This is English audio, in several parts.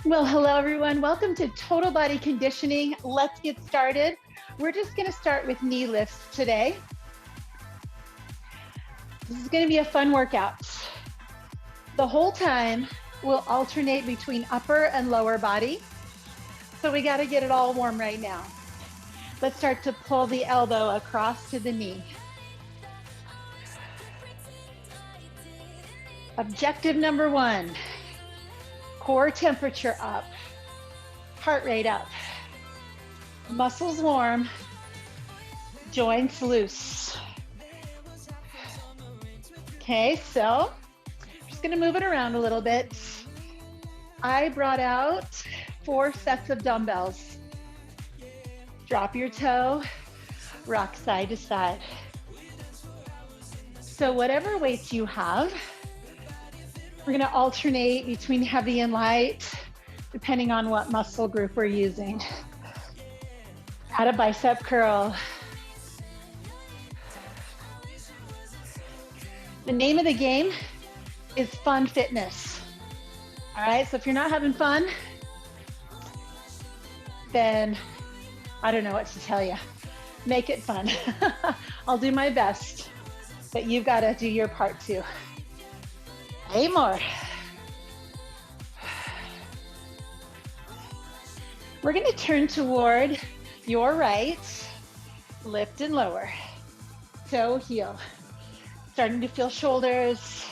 Well, hello everyone. Welcome to Total Body Conditioning. Let's get started. We're just going to start with knee lifts today. This is going to be a fun workout. The whole time we'll alternate between upper and lower body. So we got to get it all warm right now. Let's start to pull the elbow across to the knee. Objective number one. Core temperature up, heart rate up, muscles warm, joints loose. Okay, so I'm just gonna move it around a little bit. I brought out 4 sets of dumbbells. Drop your toe, rock side to side. So whatever weights you have, we're gonna alternate between heavy and light, depending on what muscle group we're using. Add a bicep curl. The name of the game is fun fitness. All right, so if you're not having fun, then I don't know what to tell you. Make it fun. I'll do my best, but you've gotta do your part too. 8 more. We're going to turn toward your right, lift and lower, toe, heel. Starting to feel shoulders,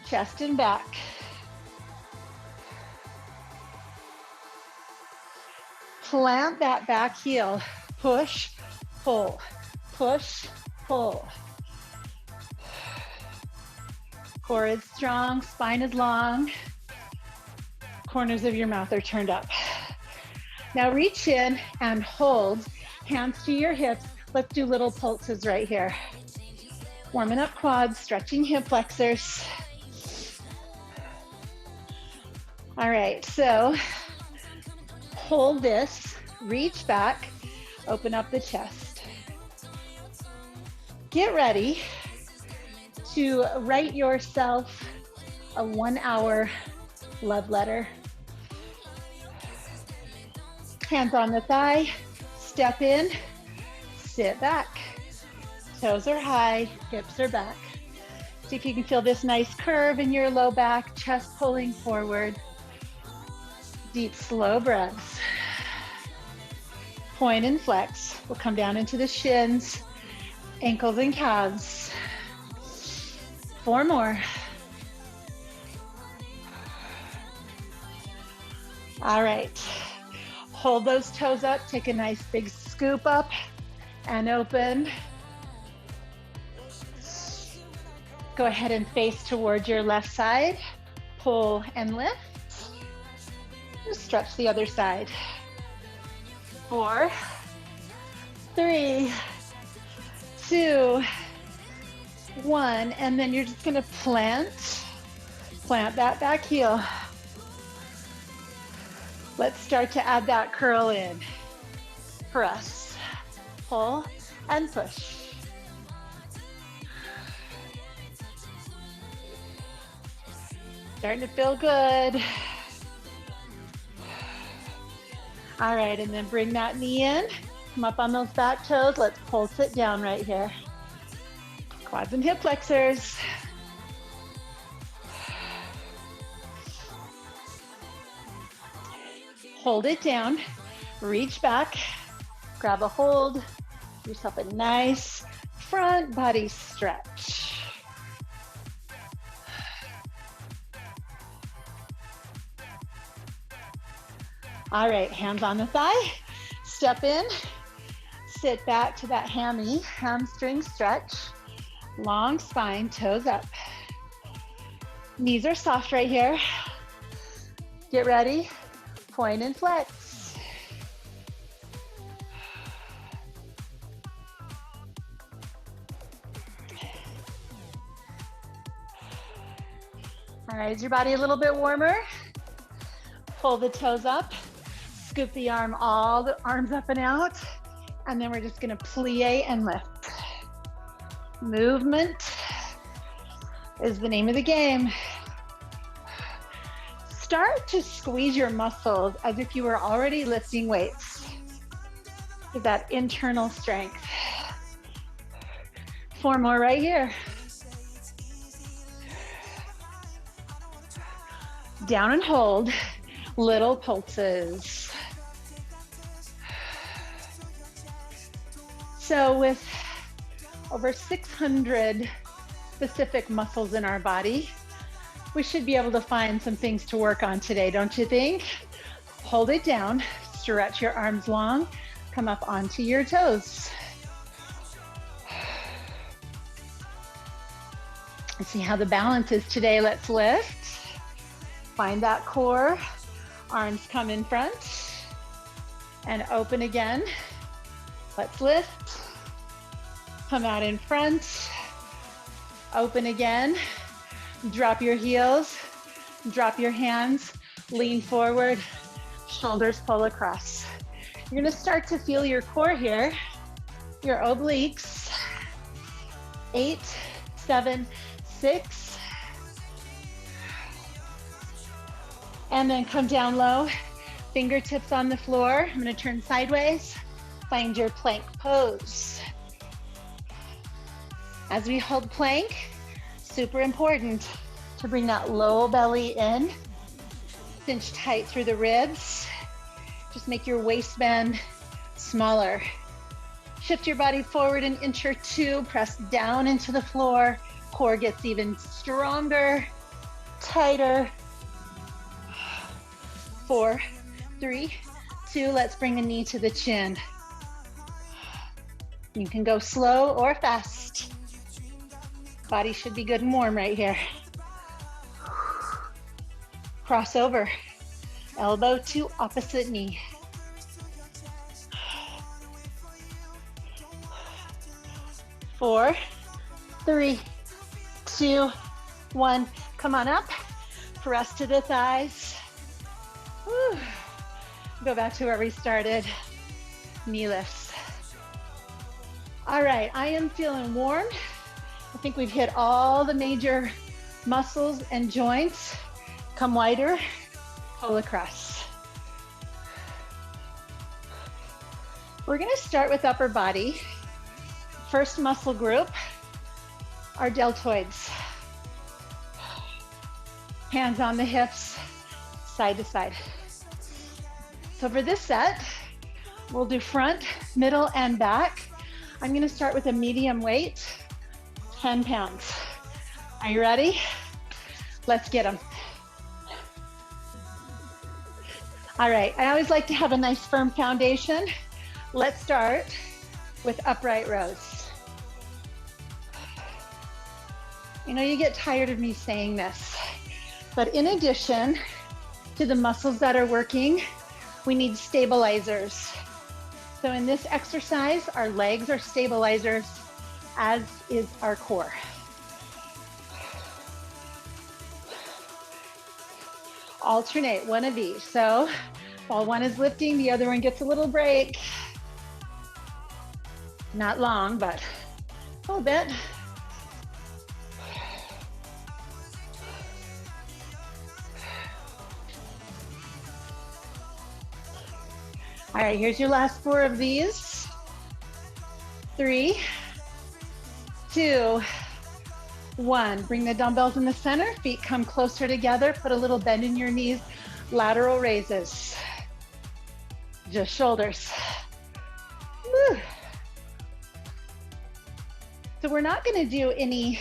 chest and back. Plant that back heel. Push, pull, push, pull. Core is strong, spine is long, corners of your mouth are turned up. Now reach in and hold, hands to your hips. Let's do little pulses right here. Warming up quads, stretching hip flexors. All right, so hold this, reach back, open up the chest. Get ready to write yourself a 1-hour love letter. Hands on the thigh, step in, sit back. Toes are high, hips are back. See if you can feel this nice curve in your low back, chest pulling forward. Deep, slow breaths. Point and flex. We'll come down into the shins, ankles and calves. 4 more. All right. Hold those toes up. Take a nice big scoop up and open. Go ahead and face towards your left side. Pull and lift. Just stretch the other side. 4, 3, 2, 1, and then you're just gonna plant that back heel. Let's start to add that curl in. Press, pull, and push. Starting to feel good. All right, and then bring that knee in. Come up on those back toes. Let's pulse it down right here. Quads and hip flexors. Hold it down, reach back, grab a hold, give yourself a nice front body stretch. All right, hands on the thigh, step in, sit back to that hamstring stretch. Long spine, toes up. Knees are soft right here. Get ready, point and flex. All right, is your body a little bit warmer? Pull the toes up, scoop the arms up and out, and then we're just gonna plie and lift. Movement is the name of the game. start to squeeze your muscles as if you were already lifting weights. Get that internal strength. 4 more right here. Down and hold, little pulses. So with over 600 specific muscles in our body, we should be able to find some things to work on today, don't you think? Hold it down, stretch your arms long, come up onto your toes. Let's see how the balance is today. Let's lift. Find that core. Arms come in front and open again. Let's lift. Come out in front. Open again. Drop your heels. Drop your hands. Lean forward. Shoulders pull across. You're going to start to feel your core here. Your obliques. 8, 7, 6. And then come down low, fingertips on the floor. I'm going to turn sideways. Find your plank pose. As we hold plank, super important to bring that low belly in. Cinch tight through the ribs. Just make your waistband smaller. Shift your body forward an inch or two. Press down into the floor. Core gets even stronger, tighter. 4, 3, 2, let's bring the knee to the chin. You can go slow or fast. Body should be good and warm right here. Cross over, elbow to opposite knee. Four, 3, 2, 1. Come on up, press to the thighs. Whew. Go back to where we started, knee lifts. All right, I am feeling warm. I think we've hit all the major muscles and joints. Come wider, pull across. We're gonna start with upper body. First muscle group, our deltoids. Hands on the hips, side to side. So for this set, we'll do front, middle, and back. I'm gonna start with a medium weight, 10 pounds. Are you ready? Let's get them. All right, I always like to have a nice firm foundation. Let's start with upright rows. You know, you get tired of me saying this, but in addition to the muscles that are working, we need stabilizers. So in this exercise, our legs are stabilizers, as is our core. Alternate one of each. So while one is lifting, the other one gets a little break. Not long, but a little bit. All right, here's your last 4 of these. 3, 2, 1. Bring the dumbbells in the center, feet come closer together, put a little bend in your knees, lateral raises. Just shoulders. Woo. So we're not gonna do any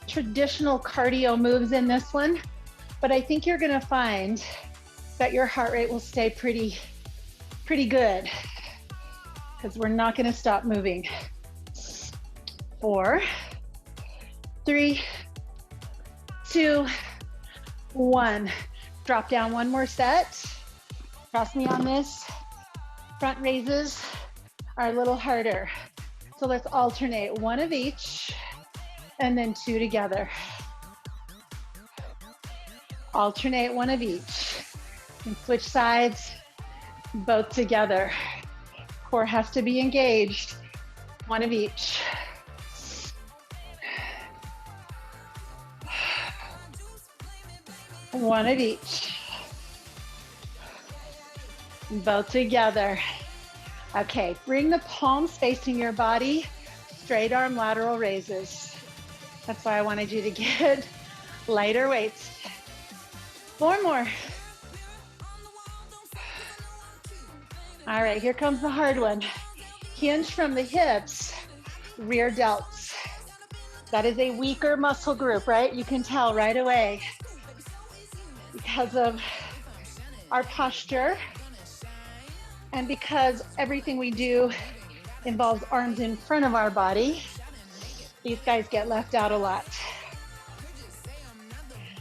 traditional cardio moves in this one, but I think you're gonna find that your heart rate will stay pretty good, because we're not gonna stop moving. 4, 3, 2, 1. Drop down one more set. Trust me on this. Front raises are a little harder. So let's alternate one of each and then 2 together. Alternate one of each and switch sides, both together. Core has to be engaged. One of each. One of each. Both together. Okay, bring the palms facing your body, straight arm lateral raises. That's why I wanted you to get lighter weights. 4 more. All right, here comes the hard one. Hinge from the hips, rear delts. That is a weaker muscle group, right? You can tell right away because of our posture and because everything we do involves arms in front of our body. These guys get left out a lot.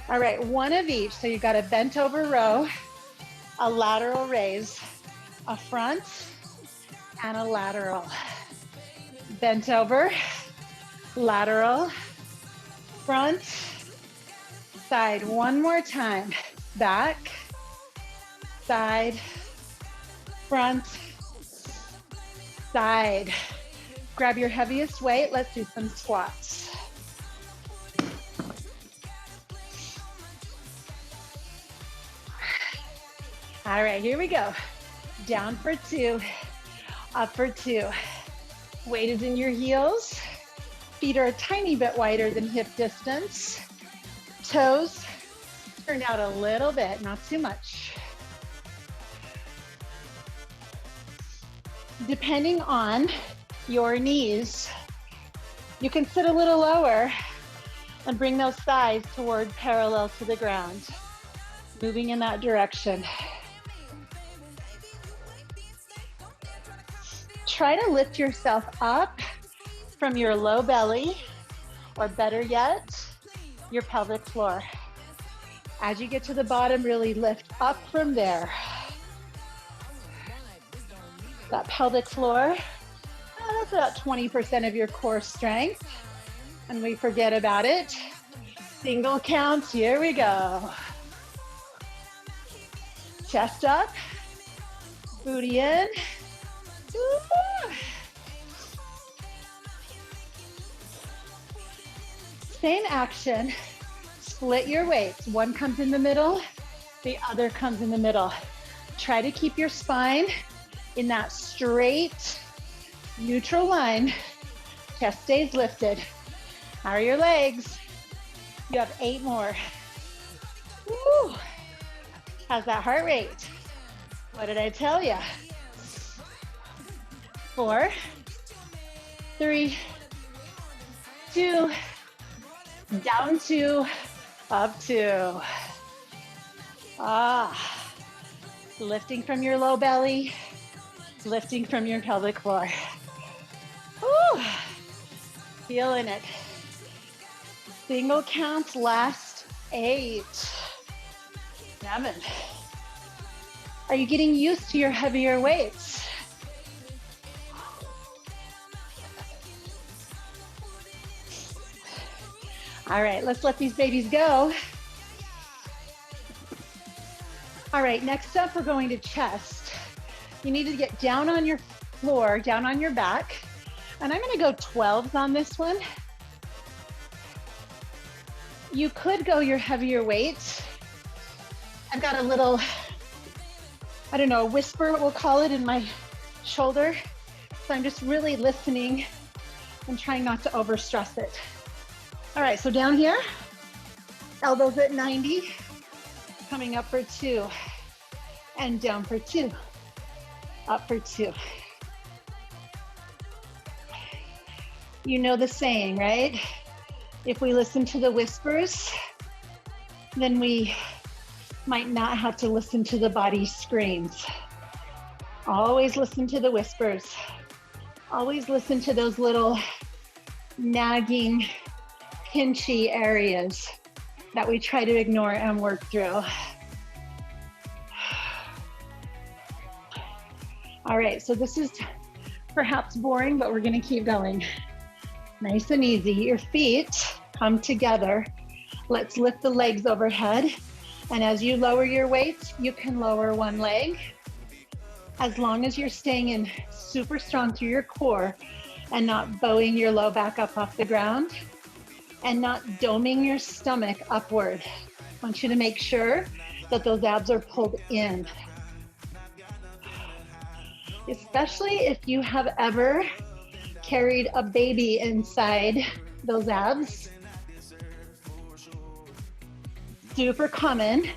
All right, one of each. So you've got a bent over row, a lateral raise, a front, and a lateral. Bent over, lateral, front, side. One more time. Back, side, front, side. Grab your heaviest weight. Let's do some squats. All right, here we go. Down for 2, up for 2. Weight is in your heels. Feet are a tiny bit wider than hip distance. Toes turned out a little bit, not too much. Depending on your knees, you can sit a little lower and bring those thighs toward parallel to the ground, moving in that direction. Try to lift yourself up from your low belly, or better yet, your pelvic floor. As you get to the bottom, really lift up from there. That pelvic floor, that's about 20% of your core strength, and we forget about it. Single counts, here we go. Chest up, booty in. Same action, split your weights. One comes in the middle, the other comes in the middle. Try to keep your spine in that straight, neutral line. Chest stays lifted. How are your legs? You have 8 more. Woo. How's that heart rate? What did I tell you? 4, 3, 2, down 2, up 2. Lifting from your low belly, lifting from your pelvic floor. Woo. Feeling it. Single counts, last 8, 7. Are you getting used to your heavier weights? All right, let's let these babies go. All right, next up, we're going to chest. You need to get down on your floor, down on your back. And I'm gonna go 12s on this one. You could go your heavier weights. I've got a little, I don't know, whisper, we'll call it, in my shoulder. So I'm just really listening and trying not to overstress it. All right, so down here, elbows at 90, coming up for 2, and down for 2, up for 2. You know the saying, right? If we listen to the whispers, then we might not have to listen to the body screams. Always listen to the whispers. Always listen to those little nagging, pinchy areas that we try to ignore and work through. All right, so this is perhaps boring, but we're gonna keep going. Nice and easy. Your feet come together. Let's lift the legs overhead. And as you lower your weights, you can lower one leg. As long as you're staying in super strong through your core and not bowing your low back up off the ground and not doming your stomach upward. I want you to make sure that those abs are pulled in. especially if you have ever carried a baby inside those abs. Super common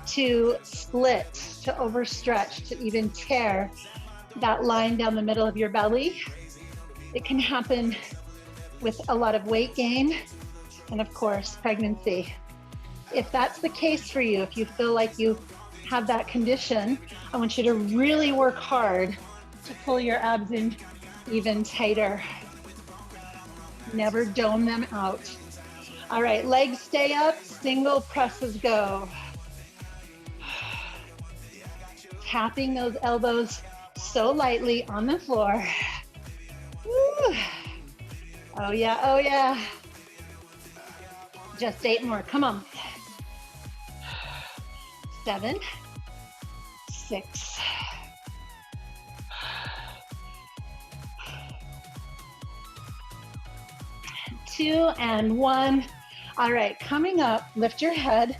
to split, to overstretch, to even tear that line down the middle of your belly. It can happen with a lot of weight gain and, of course, pregnancy. If that's the case for you, if you feel like you have that condition, I want you to really work hard to pull your abs in even tighter. Never dome them out. All right, legs stay up, single presses go. Tapping those elbows so lightly on the floor. Woo. Oh yeah, oh yeah. Just 8 more, come on. 7, 6, 2, and 1. All right, coming up, lift your head,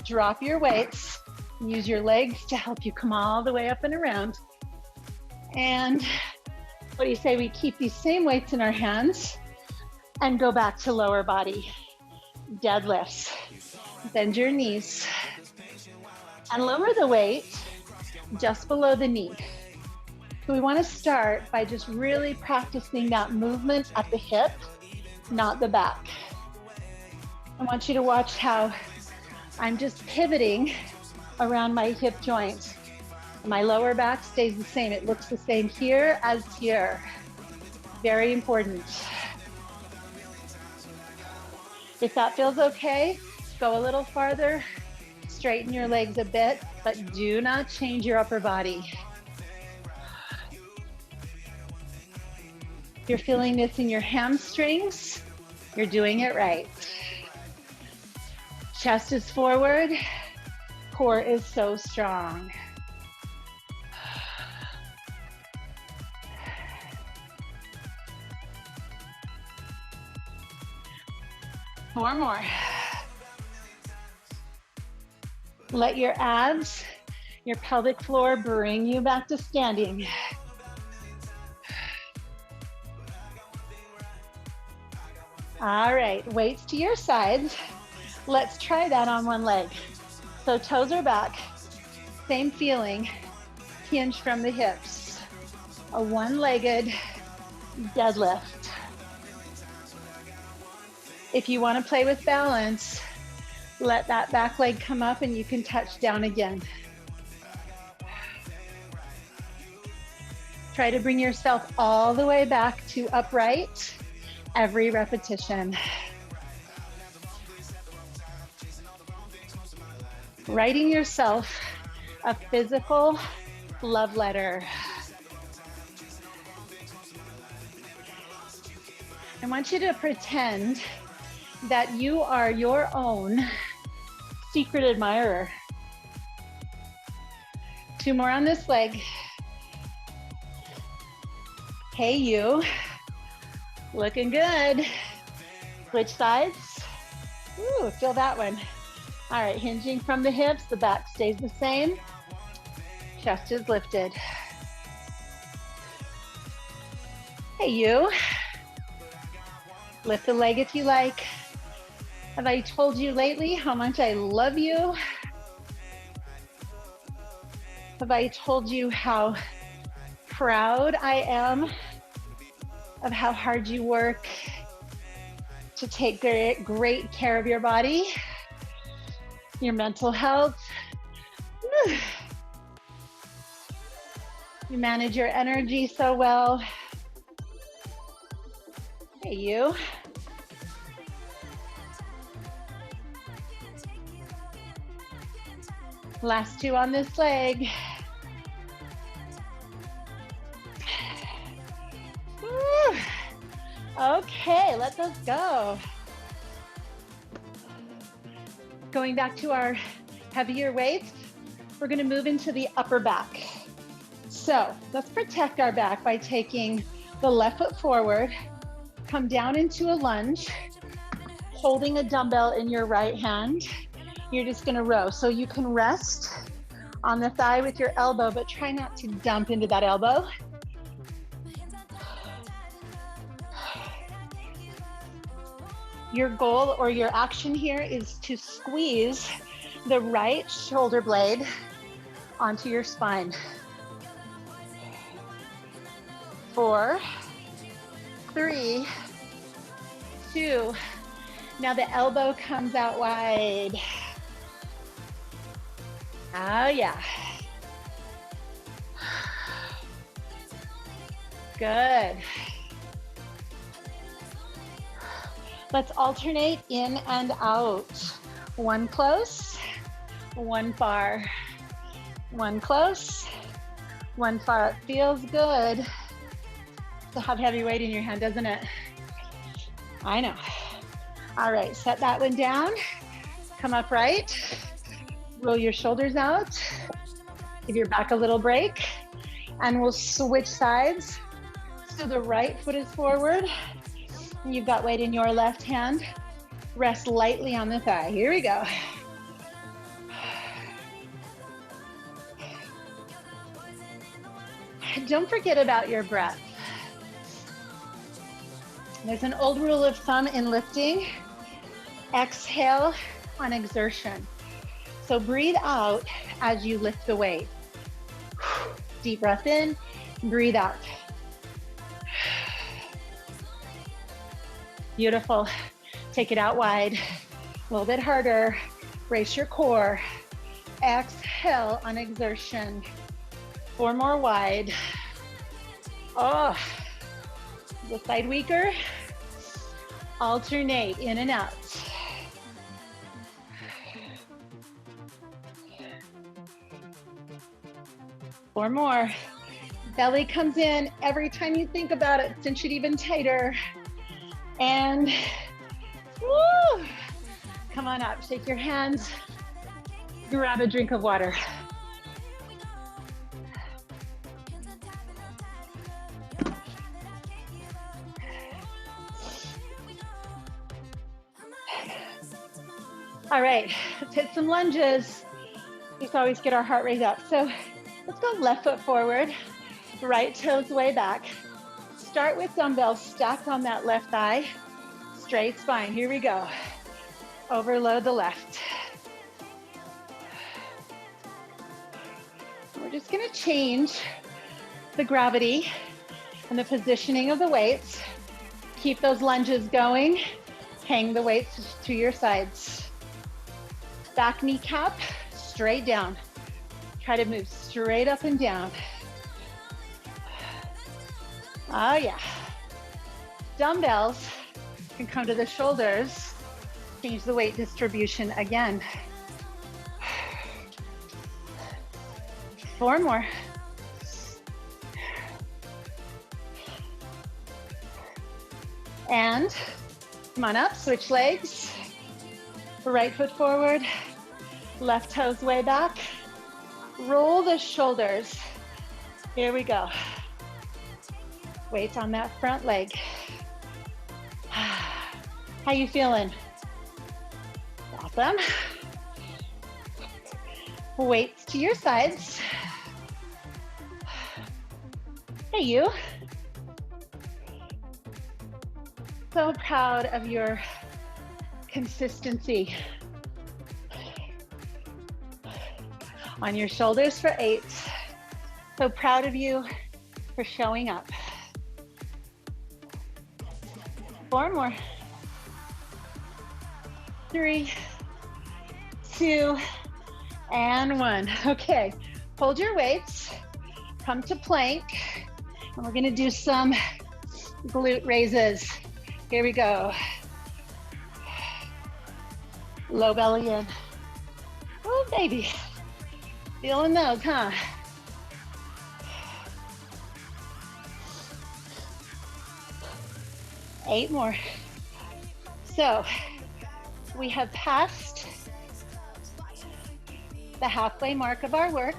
drop your weights, use your legs to help you come all the way up and around. And what do you say we keep these same weights in our hands and go back to lower body deadlifts. Bend your knees and lower the weight just below the knee. So we want to start by just really practicing that movement at the hip, not the back. I want you to watch how I'm just pivoting around my hip joint. My lower back stays the same. It looks the same here as here. Very important. If that feels okay, go a little farther, straighten your legs a bit, but do not change your upper body. If you're feeling this in your hamstrings, you're doing it right. Chest is forward, core is so strong. Four more. Let your abs, your pelvic floor bring you back to standing. All right, weights to your sides. Let's try that on one leg. So toes are back, same feeling, hinge from the hips. A one-legged deadlift. If you want to play with balance, let that back leg come up and you can touch down again. Try to bring yourself all the way back to upright every repetition. Writing yourself a physical love letter. I want you to pretend that you are your own secret admirer. 2 more on this leg. Hey you, looking good. Switch sides. Ooh, feel that one. All right, hinging from the hips, the back stays the same. Chest is lifted. Hey you, lift the leg if you like. Have I told you lately how much I love you? Have I told you how proud I am of how hard you work to take great care of your body, your mental health? You manage your energy so well. Hey, you. Last 2 on this leg. Woo. Okay, let those go. Going back to our heavier weights, we're going to move into the upper back. So let's protect our back by taking the left foot forward, come down into a lunge, holding a dumbbell in your right hand. You're just going to row. So you can rest On the thigh with your elbow, but try not to dump into that elbow. Your goal or your action here is to squeeze the right shoulder blade onto your spine. 4, 3, 2. Now the elbow comes out wide. Oh yeah. Good. Let's alternate in and out. One close, one far. One close, one far. It feels good to have heavy weight in your hand, doesn't it? I know. All right, set that one down. Come upright. Roll your shoulders out. Give your back a little break. And we'll switch sides. So the right foot is forward. You've got weight in your left hand. Rest lightly on the thigh. Here we go. Don't forget about your breath. There's an old rule of thumb in lifting. Exhale on exertion. So breathe out as you lift the weight. Deep breath in, breathe out. Beautiful. Take it out wide. A little bit harder. Brace your core. Exhale on exertion. 4 more wide. Oh, the side weaker. Alternate in and out. Four more. Belly comes in every time you think about it. Cinch it even tighter. And woo! Come on up. Shake your hands. Grab a drink of water. All right, let's hit some lunges. Let's always get our heart rate up. So let's go left foot forward, right toes way back. Start with dumbbells stacked on that left thigh, straight spine. Here we go. Overload the left. We're just gonna change the gravity and the positioning of the weights. Keep those lunges going. Hang the weights to your sides. Back kneecap, straight down. Try to move straight up and down. Oh yeah. Dumbbells can come to the shoulders. Change the weight distribution again. 4 more. And come on up, switch legs. Right foot forward, left toes way back. Roll the shoulders. Here we go. Weight on that front leg. How you feeling? Awesome. Weights to your sides. Hey, you. So proud of your consistency. On your shoulders for 8. So proud of you for showing up. 4 more. 3, 2, and 1. Okay, hold your weights. Come to plank. And we're gonna do some glute raises. Here we go. Low belly in. Oh, baby. Feeling those, huh? Eight more. So we have passed the halfway mark of our work.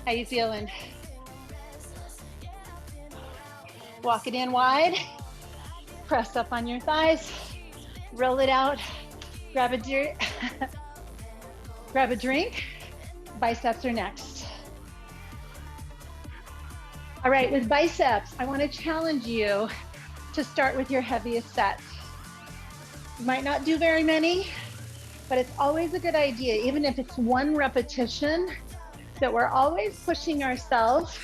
How you feeling? Walk it in wide. Press up on your thighs. Roll it out, grab a Grab a drink. Biceps are next. All right, with biceps, I want to challenge you to start with your heaviest set. You might not do very many, but it's always a good idea, even if it's one repetition, that we're always pushing ourselves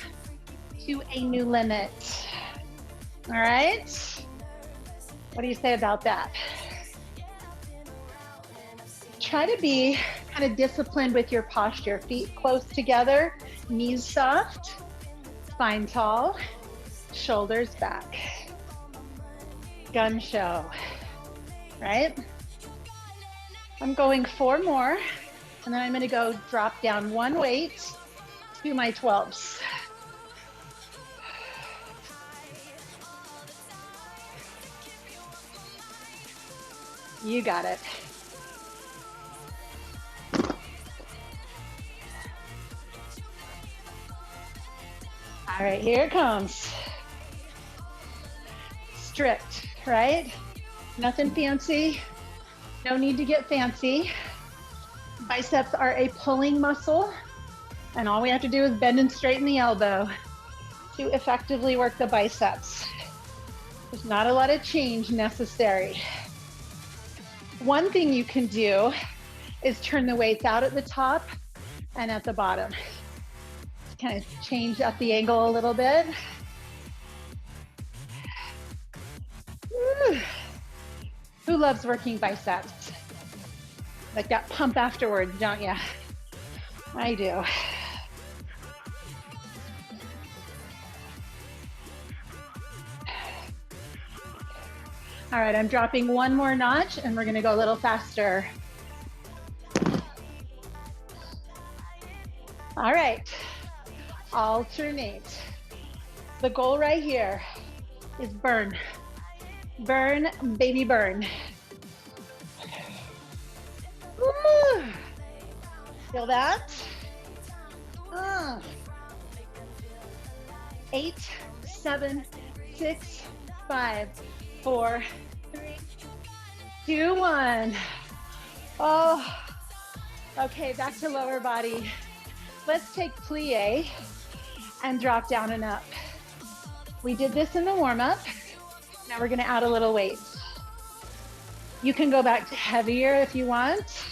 to a new limit. All right? What do you say about that? Try to be kind of disciplined with your posture. Feet close together, knees soft, spine tall, shoulders back. Gun show, right? I'm going 4 more, and then I'm gonna go drop down one weight to my 12s. You got it. All right, here it comes. Strict, right? Nothing fancy. No need to get fancy. Biceps are a pulling muscle, and all we have to do is bend and straighten the elbow to effectively work the biceps. There's not a lot of change necessary. One thing you can do is turn the weights out at the top and at the bottom. Kind of change up the angle a little bit. Woo. Who loves working biceps? Like that pump afterwards, don't you? I do. All right, I'm dropping one more notch and we're gonna go a little faster. All right. Alternate. The goal right here is burn. Burn, baby, burn. Woo. Feel that? 8, 7, 6, 5, 4, 3, 2, 1. Oh, okay, back to lower body. Let's take plie and drop down and up. We did this in the warm-up. Now we're gonna add a little weight. You can go back to heavier if you want.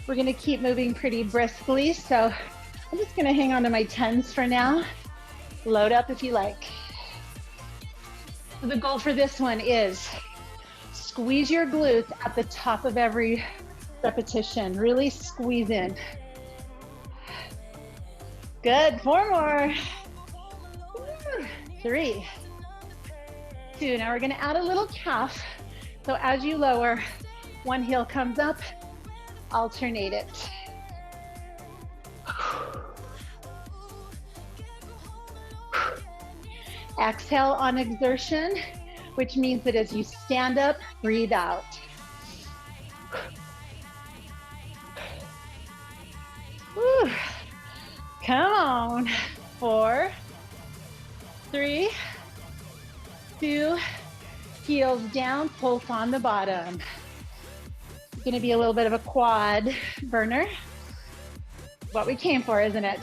We're gonna keep moving pretty briskly, so I'm just gonna hang on to my 10s for now. Load up if you like. So the goal for this one is squeeze your glutes at the top of every repetition. Really squeeze in. Good, 4 more. 3, 2. Now we're gonna add a little calf. So as you lower, one heel comes up, alternate it. Exhale on exertion, which means that as you stand up, breathe out. Whew. Come on. 4, 3, 2, heels down, pulse on the bottom. It's gonna be a little bit of a quad burner. What we came for, isn't it?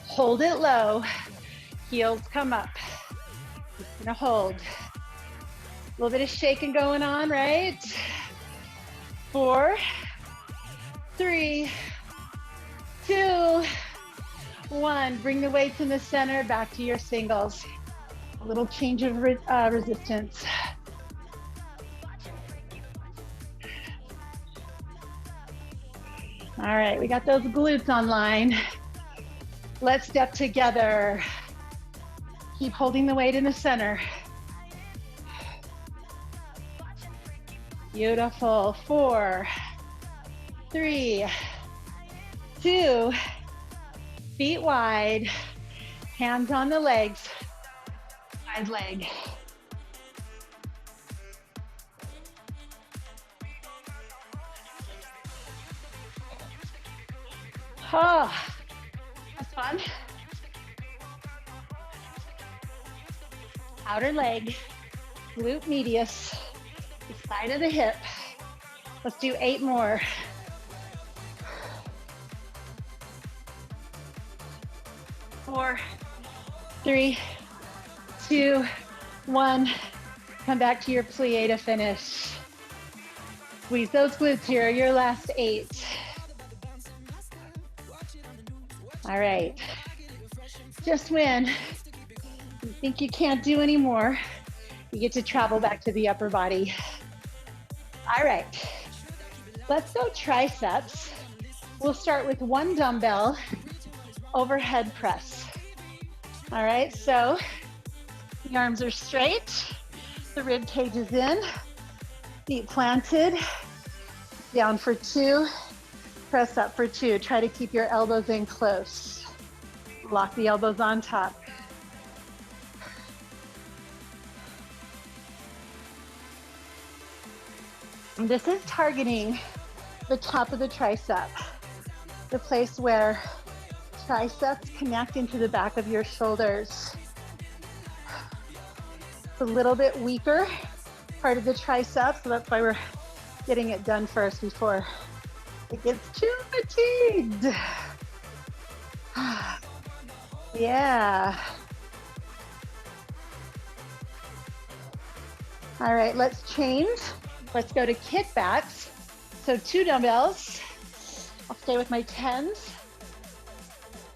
Hold it low, heels come up. Just gonna hold. A little bit of shaking going on, right? 4, 3, 2, 1. Bring the weights in the center, back to your singles. A little change of resistance. All right, we got those glutes online. Let's step together. Keep holding the weight in the center. Beautiful. 4, 3, 2, feet wide, hands on the legs, side leg. Oh, that's fun. Outer leg, glute medius, the side of the hip. Let's do 8 more. 4, 3, 2, 1. Come back to your plie to finish. Squeeze those glutes here, your last 8. All right. Just when you think you can't do any more, you get to travel back to the upper body. All right. Let's go triceps. We'll start with 1 dumbbell overhead press. All right, so the arms are straight, the rib cage is in, feet planted, down for 2, press up for 2. Try to keep your elbows in close. Lock the elbows on top. And this is targeting the top of the tricep, the place where triceps connect into the back of your shoulders. It's a little bit weaker part of the tricep, so that's why we're getting it done first before it gets too fatigued. Yeah. All right, let's change. Let's go to kickbacks. So 2 dumbbells. I'll stay with my 10s.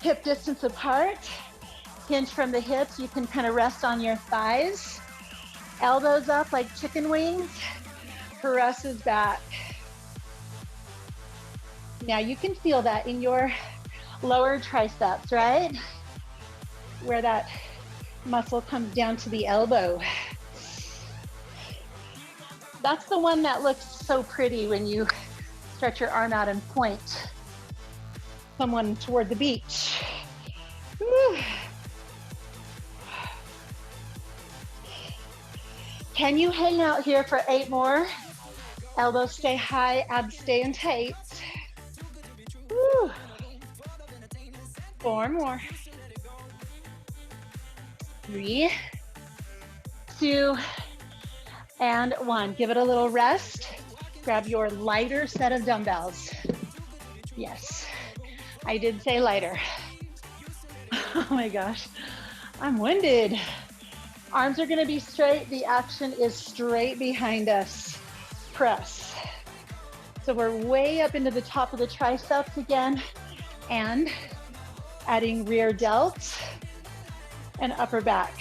Hip distance apart. Hinge from the hips. You can kind of rest on your thighs. Elbows up like chicken wings. Presses back. Now you can feel that in your lower triceps, right? Where that muscle comes down to the elbow. That's the one that looks so pretty when you stretch your arm out and point someone toward the beach. Woo. Can you hang out here for 8 more? Elbows stay high, abs stay in tight. Woo. 4 more. 3, 2, and 1. Give it a little rest. Grab your lighter set of dumbbells. Yes, I did say lighter. Oh my gosh, I'm winded. Arms are gonna be straight. The action is straight behind us. Press. So we're way up into the top of the triceps again, and adding rear delts and upper back.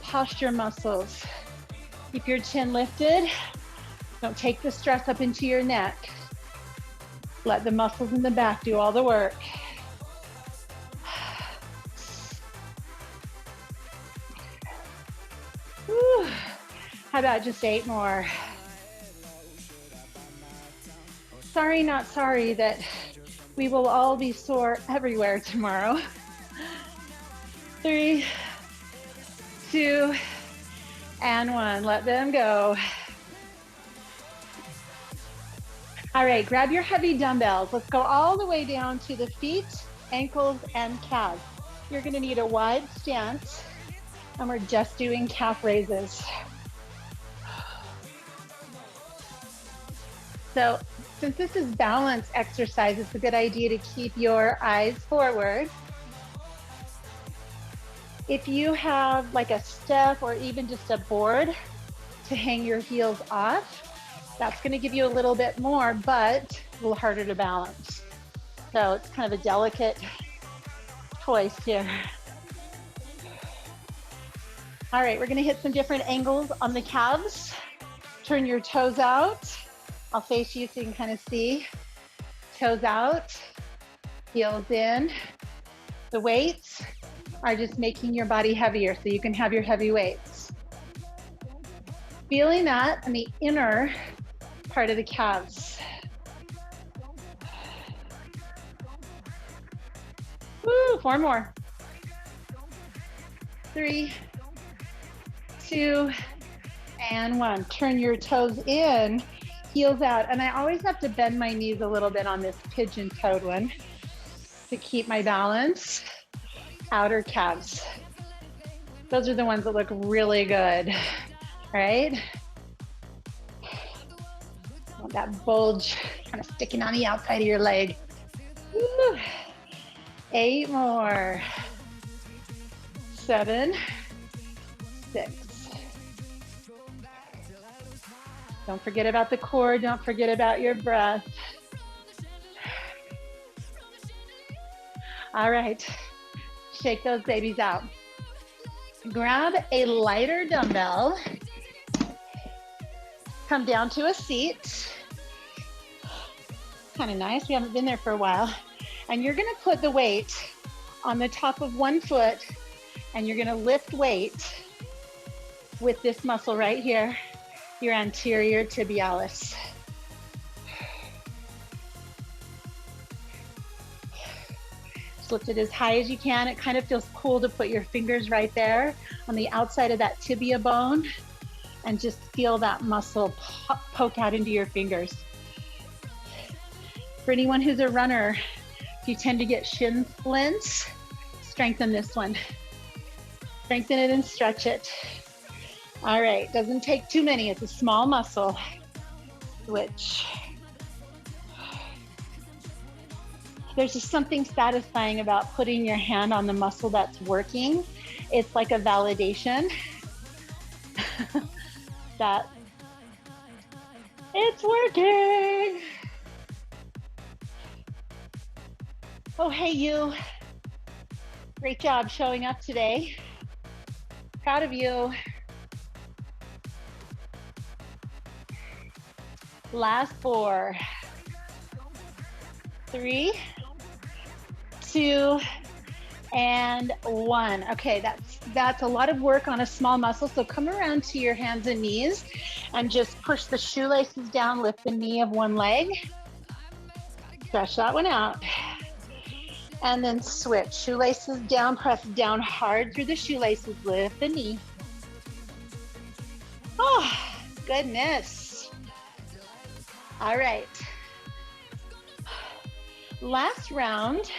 Posture muscles. Keep your chin lifted. Don't take the stress up into your neck. Let the muscles in the back do all the work. Whew. How about just 8 more? Sorry, not sorry that we will all be sore everywhere tomorrow. 3, 2, and 1. Let them go. All right, grab your heavy dumbbells. Let's go all the way down to the feet, ankles, and calves. You're gonna need a wide stance, and we're just doing calf raises. So since this is balance exercise, it's a good idea to keep your eyes forward. If you have like a step or even just a board to hang your heels off, that's gonna give you a little bit more, but a little harder to balance. So it's kind of a delicate choice here. All right, we're gonna hit some different angles on the calves. Turn your toes out. I'll face you so you can kind of see. Toes out, heels in. The weights are just making your body heavier so you can have your heavy weights. Feeling that on the inner part of the calves. Woo, 4 more. 3, 2, and 1. Turn your toes in, heels out. And I always have to bend my knees a little bit on this pigeon-toed one to keep my balance. Outer calves. Those are the ones that look really good. right? Want that bulge kind of sticking on the outside of your leg. Woo. 8 more. 7, 6. Don't forget about the core. Don't forget about your breath. All right. Shake those babies out. Grab a lighter dumbbell. Come down to a seat. Kind of nice. We haven't been there for a while. And you're going to put the weight on the top of one foot, and you're going to lift weight with this muscle right here, your anterior tibialis. Just lift it as high as you can. It kind of feels cool to put your fingers right there on the outside of that tibia bone and just feel that muscle poke out into your fingers. For anyone who's a runner, if you tend to get shin splints, strengthen this one. Strengthen it and stretch it. All right, doesn't take too many. It's a small muscle. Switch. There's just something satisfying about putting your hand on the muscle that's working. It's like a validation that it's working. Oh, hey, you. Great job showing up today. Proud of you. Last 4. 3, 2, and 1. Okay, that's a lot of work on a small muscle. So come around to your hands and knees and just push the shoelaces down, lift the knee of one leg. Stretch that one out. And then switch. Shoelaces down, press down hard through the shoelaces, lift the knee. Oh, goodness. All right. Last round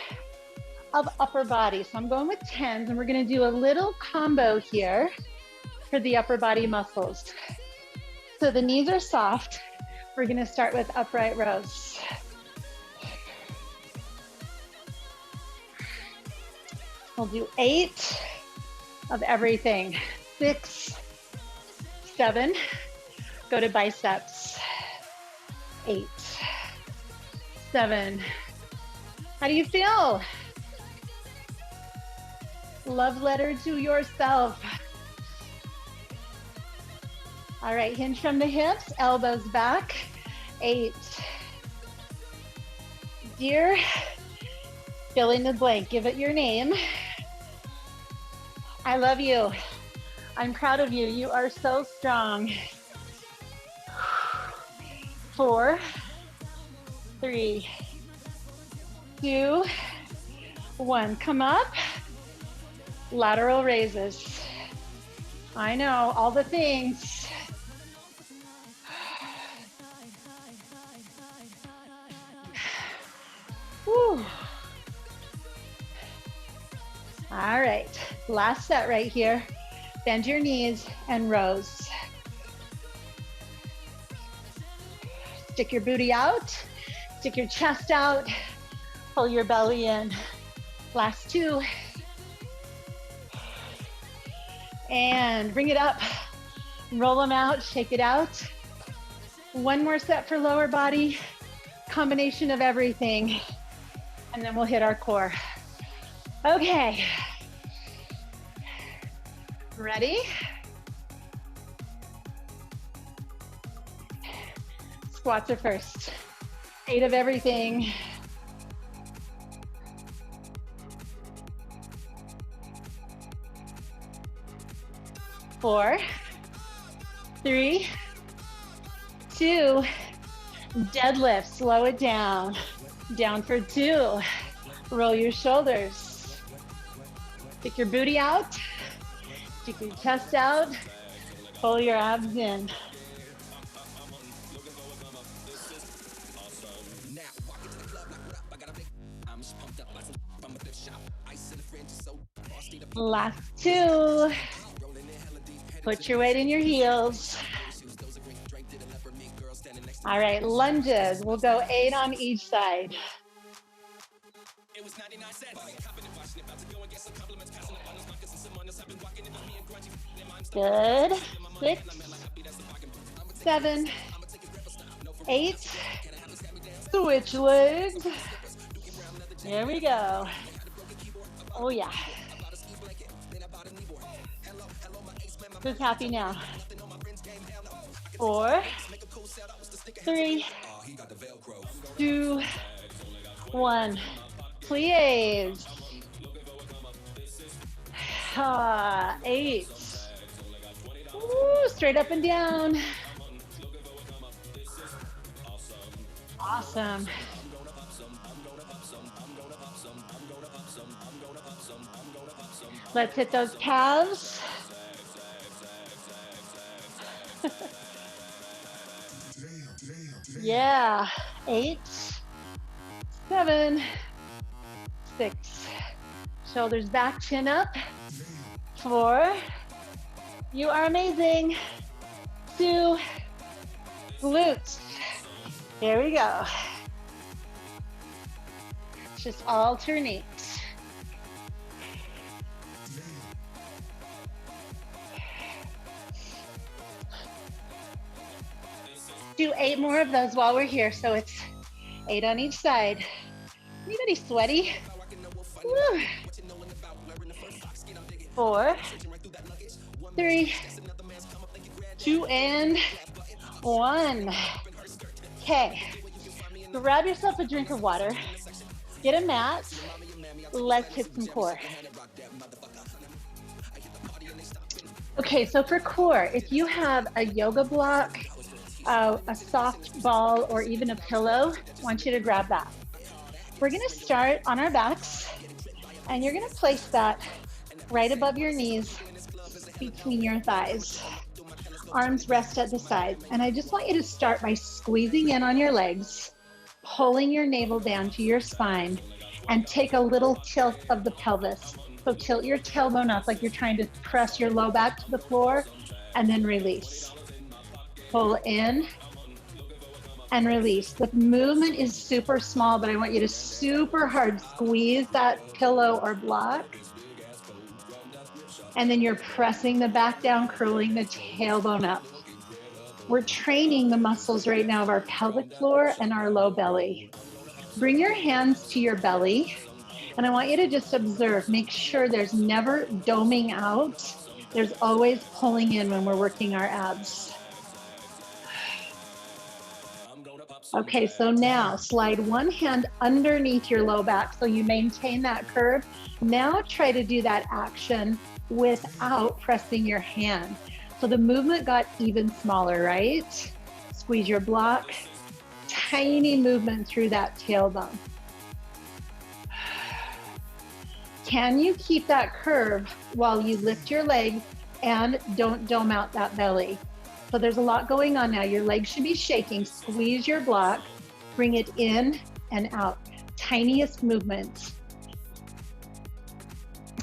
of upper body. So I'm going with 10s, and we're going to do a little combo here for the upper body muscles. So the knees are soft. We're going to start with upright rows. We'll do 8 of everything. 6, 7, go to biceps. 8, 7. How do you feel? Love letter to yourself. All right, hinge from the hips, elbows back. 8. Dear, fill in the blank, give it your name. I love you. I'm proud of you. You are so strong. 4, 3, 2, 1. Come up. Lateral raises. I know, all the things. Whew. All right, last set right here. Bend your knees and rows. Stick your booty out, stick your chest out, pull your belly in. Last 2. And bring it up, roll them out, shake it out. 1 more set for lower body, combination of everything, and then we'll hit our core. Okay, ready? Squats are first. 8 of everything. 4, 3, 2, deadlift, slow it down. Down for 2, roll your shoulders. Stick your booty out, stick your chest out, pull your abs in. Last 2. Put your weight in your heels. All right, lunges. We'll go 8 on each side. Good. 6, 7, 8. Switch legs. Here we go. Oh yeah. Who's happy now? 4, 3, 2, 1. Please. 8. Ooh, straight up and down. Awesome. Let's hit those calves. Yeah. 8, 7, 6. Shoulders back, chin up. 4. You are amazing. 2. Glutes. Here we go. Just alternate. Do 8 more of those while we're here. So it's 8 on each side. Anybody sweaty? Woo. 4, 3, 2, and 1. Okay. Grab yourself a drink of water. Get a mat. Let's hit some core. Okay, so for core, if you have a yoga block, a soft ball, or even a pillow, I want you to grab that. We're gonna start on our backs, and you're gonna place that right above your knees, between your thighs. Arms rest at the sides. And I just want you to start by squeezing in on your legs, pulling your navel down to your spine, and take a little tilt of the pelvis. So tilt your tailbone up like you're trying to press your low back to the floor, and then release. Pull in and release. The movement is super small, but I want you to super hard squeeze that pillow or block. And then you're pressing the back down, curling the tailbone up. We're training the muscles right now of our pelvic floor and our low belly. Bring your hands to your belly, and I want you to just observe. Make sure there's never doming out. There's always pulling in when we're working our abs. Okay, so now slide one hand underneath your low back so you maintain that curve. Now try to do that action without pressing your hand. So the movement got even smaller, right? Squeeze your block. Tiny movement through that tailbone. Can you keep that curve while you lift your leg and don't dome out that belly? So there's a lot going on now. Your legs should be shaking. Squeeze your block, bring it in and out. Tiniest movements.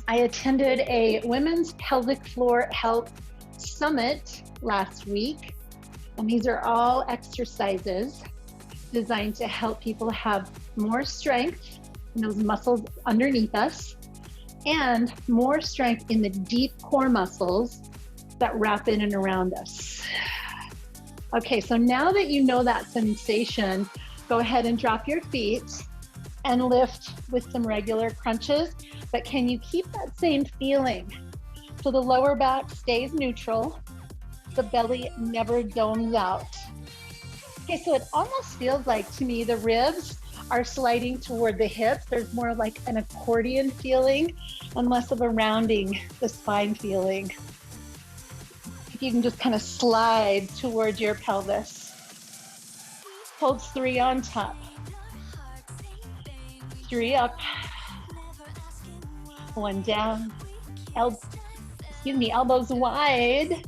I attended a women's pelvic floor health summit last week, and these are all exercises designed to help people have more strength in those muscles underneath us and more strength in the deep core muscles that wrap in and around us. Okay, so now that you know that sensation, go ahead and drop your feet and lift with some regular crunches, but can you keep that same feeling? So the lower back stays neutral, the belly never domes out. Okay, so it almost feels like, to me, the ribs are sliding toward the hips. There's more like an accordion feeling and less of a rounding the spine feeling. If you can just kind of slide towards your pelvis. Holds 3 on top. 3 up. 1 down. Elbows wide.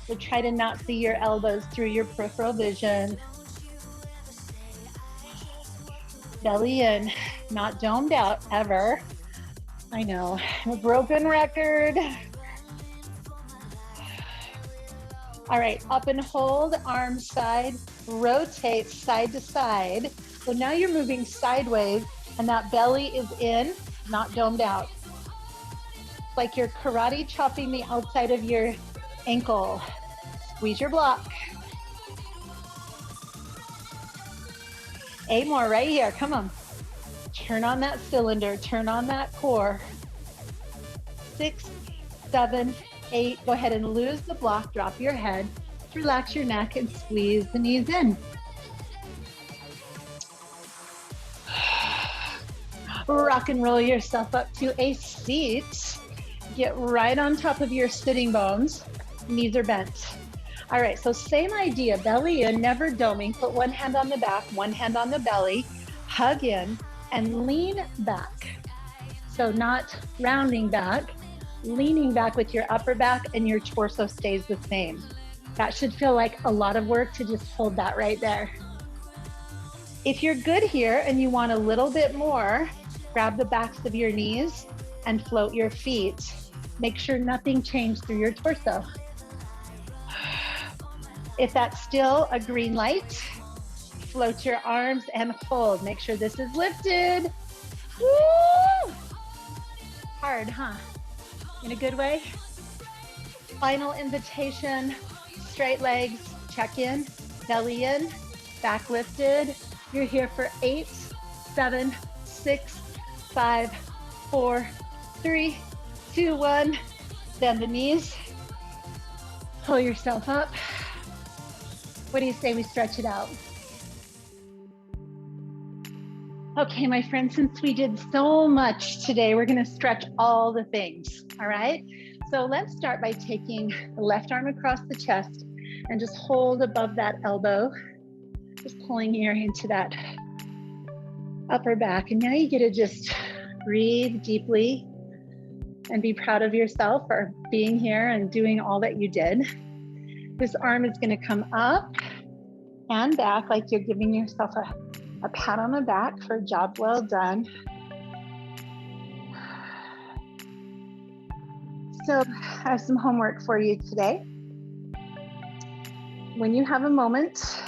So try to not see your elbows through your peripheral vision. Belly in, not domed out ever. I know, a broken record. All right, up and hold, arm side, rotate side to side. So now you're moving sideways and that belly is in, not domed out. It's like you're karate chopping the outside of your ankle. Squeeze your block. 8 more right here, come on. Turn on that cylinder, turn on that core. 6, 7, 8, go ahead and lose the block, drop your head, relax your neck and squeeze the knees in. Rock and roll yourself up to a seat. Get right on top of your sitting bones, knees are bent. All right, so same idea, belly in, never doming, put one hand on the back, one hand on the belly, hug in and lean back. So not rounding back, leaning back with your upper back and your torso stays the same. That should feel like a lot of work to just hold that right there. If you're good here and you want a little bit more, grab the backs of your knees and float your feet. Make sure nothing changed through your torso. If that's still a green light, float your arms and hold. Make sure this is lifted. Woo! Hard, huh? In a good way? Final invitation, straight legs, check in, belly in, back lifted. You're here for 8, 7, 6, 5, 4, 3, 2, 1. Bend the knees, pull yourself up. What do you say we stretch it out? Okay, my friends, since we did so much today, we're gonna stretch all the things, all right? So let's start by taking the left arm across the chest and just hold above that elbow, just pulling here into that upper back. And now you get to just breathe deeply and be proud of yourself for being here and doing all that you did. This arm is gonna come up and back like you're giving yourself a pat on the back for a job well done. So I have some homework for you today. When you have a moment,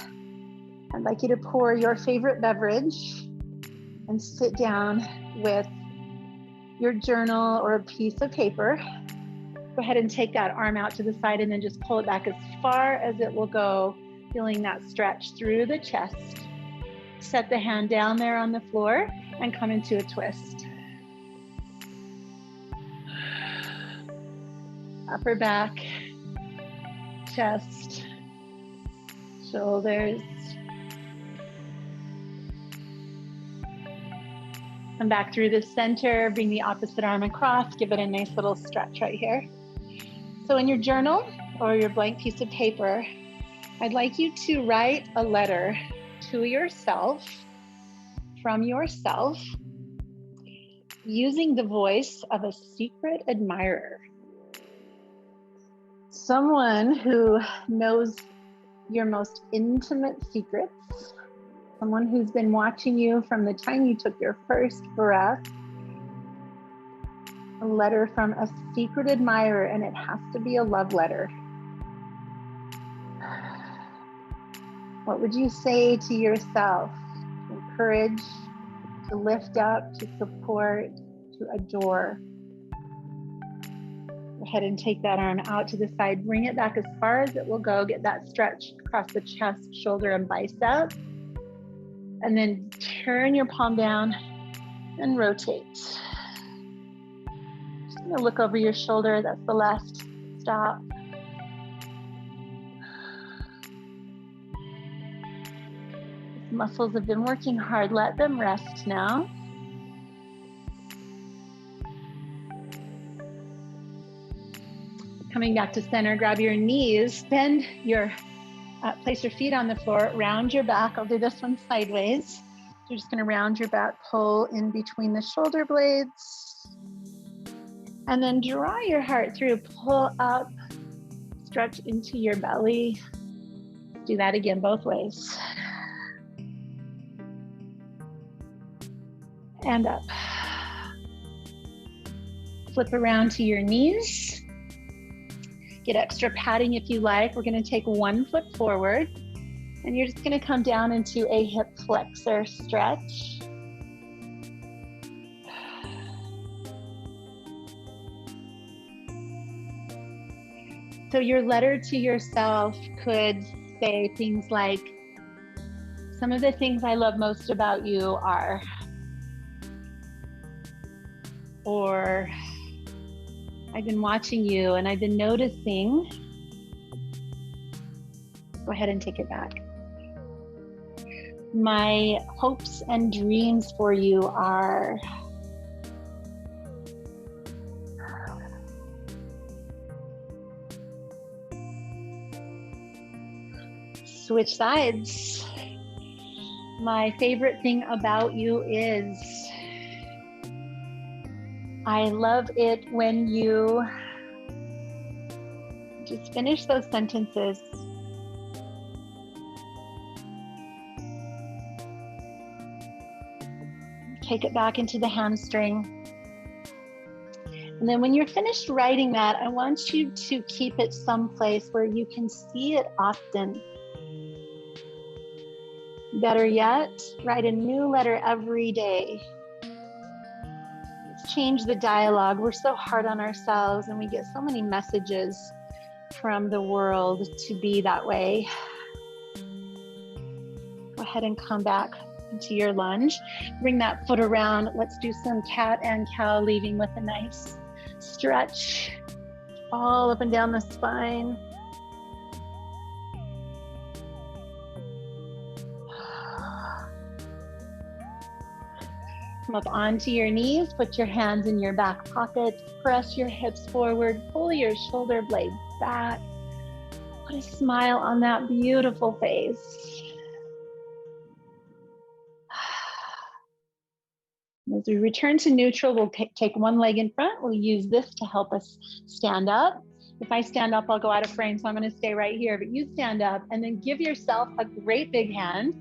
I'd like you to pour your favorite beverage and sit down with your journal or a piece of paper. Go ahead and take that arm out to the side and then just pull it back as far as it will go, feeling that stretch through the chest. Set the hand down there on the floor and come into a twist. Upper back, chest, shoulders. Come back through the center, bring the opposite arm across, give it a nice little stretch right here. So in your journal or your blank piece of paper, I'd like you to write a letter to yourself, from yourself, using the voice of a secret admirer. Someone who knows your most intimate secrets, someone who's been watching you from the time you took your first breath. A letter from a secret admirer, and it has to be a love letter. What would you say to yourself to encourage, to lift up, to support, to adore? Go ahead and take that arm out to the side, bring it back as far as it will go, get that stretch across the chest, shoulder, and bicep. And then turn your palm down and rotate. Just gonna look over your shoulder, that's the last stop. Muscles have been working hard, let them rest now. Coming back to center, grab your knees, bend your, place your feet on the floor, round your back. I'll do this one sideways. You're just gonna round your back, pull in between the shoulder blades, and then draw your heart through, pull up, stretch into your belly. Do that again both ways. And up. Flip around to your knees. Get extra padding if you like. We're going to take one foot forward, and you're just going to come down into a hip flexor stretch. So your letter to yourself could say things like, some of the things I love most about you are, or I've been watching you and I've been noticing. Go ahead and take it back. My hopes and dreams for you are. Switch sides. My favorite thing about you is, I love it when you just finish those sentences. Take it back into the hamstring. And then when you're finished writing that, I want you to keep it someplace where you can see it often. Better yet, write a new letter every day. Let's change the dialogue. We're so hard on ourselves and we get so many messages from the world to be that way. Go ahead and come back into your lunge. Bring that foot around. Let's do some cat and cow, leaving with a nice stretch all up and down the spine. Come up onto your knees, put your hands in your back pockets, press your hips forward, pull your shoulder blades back. Put a smile on that beautiful face. As we return to neutral, we'll take one leg in front. We'll use this to help us stand up. If I stand up, I'll go out of frame, so I'm going to stay right here. But you stand up and then give yourself a great big hand.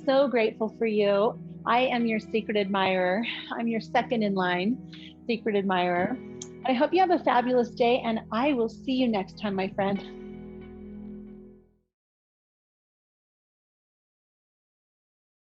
So grateful for you. I am your secret admirer. I'm your second in line secret admirer. I hope you have a fabulous day, and I will see you next time, my friend.